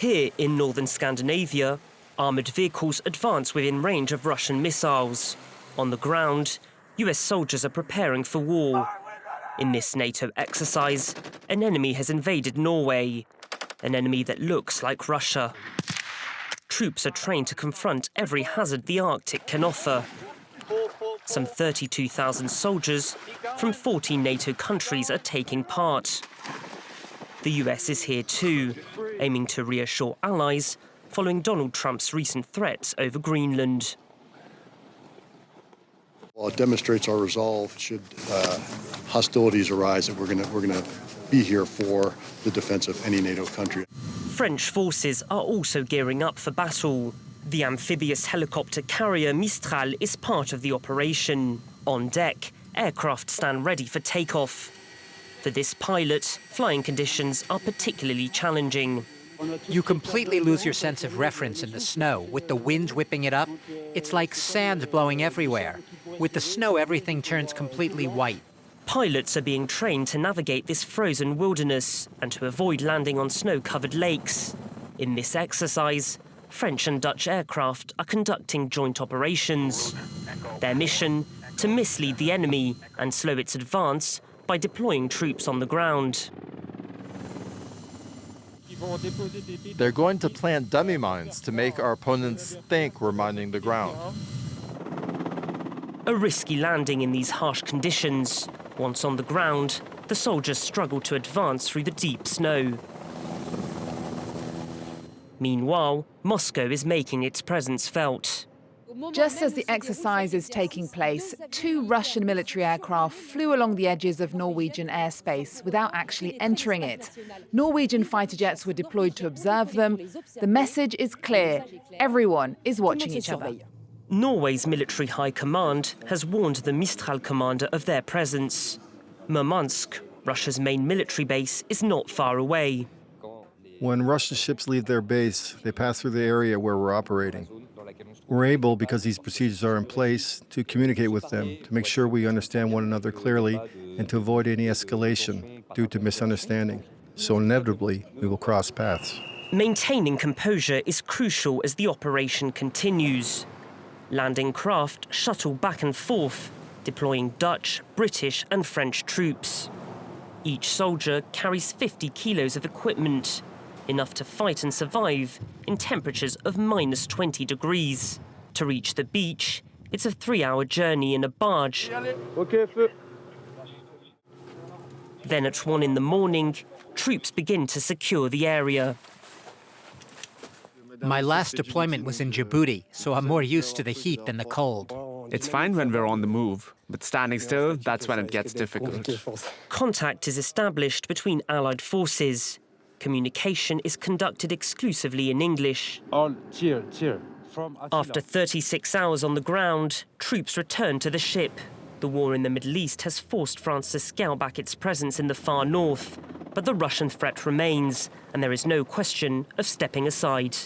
Here in northern Scandinavia, armoured vehicles advance within range of Russian missiles. On the ground, US soldiers are preparing for war. In this NATO exercise, an enemy has invaded Norway, an enemy that looks like Russia. Troops are trained to confront every hazard the Arctic can offer. Some 32,000 soldiers from 14 NATO countries are taking part. The US is here too, aiming to reassure allies following Donald Trump's recent threats over Greenland. Well, it demonstrates our resolve should hostilities arise that we're going to be here for the defense of any NATO country. French forces are also gearing up for battle. The amphibious helicopter carrier Mistral is part of the operation. On deck, aircraft stand ready for takeoff. For this pilot, flying conditions are particularly challenging. You completely lose your sense of reference in the snow. With the wind whipping it up, it's like sand blowing everywhere. With the snow, everything turns completely white. Pilots are being trained to navigate this frozen wilderness and to avoid landing on snow-covered lakes. In this exercise, French and Dutch aircraft are conducting joint operations. Their mission, to mislead the enemy and slow its advance by deploying troops on the ground. They're going to plant dummy mines to make our opponents think we're mining the ground. A risky landing in these harsh conditions. Once on the ground, the soldiers struggle to advance through the deep snow. Meanwhile, Moscow is making its presence felt. Just as the exercise is taking place, 2 Russian military aircraft flew along the edges of Norwegian airspace without actually entering it. Norwegian fighter jets were deployed to observe them. The message is clear. Everyone is watching each other. Norway's military high command has warned the Mistral commander of their presence. Murmansk, Russia's main military base, is not far away. When Russian ships leave their base, they pass through the area where we're operating. We're able, because these procedures are in place, to communicate with them, to make sure we understand one another clearly, and to avoid any escalation due to misunderstanding. So inevitably, we will cross paths. Maintaining composure is crucial as the operation continues. Landing craft shuttle back and forth, deploying Dutch, British and French troops. Each soldier carries 50 kilos of equipment, enough to fight and survive in temperatures of -20 degrees. To reach the beach, it's a 3-hour journey in a barge. Then at 1 in the morning, troops begin to secure the area. My last deployment was in Djibouti, so I'm more used to the heat than the cold. It's fine when we're on the move, but standing still, that's when it gets difficult. Contact is established between Allied forces. Communication is conducted exclusively in English. After 36 hours on the ground, troops return to the ship. The war in the Middle East has forced France to scale back its presence in the far north, but the Russian threat remains, and there is no question of stepping aside.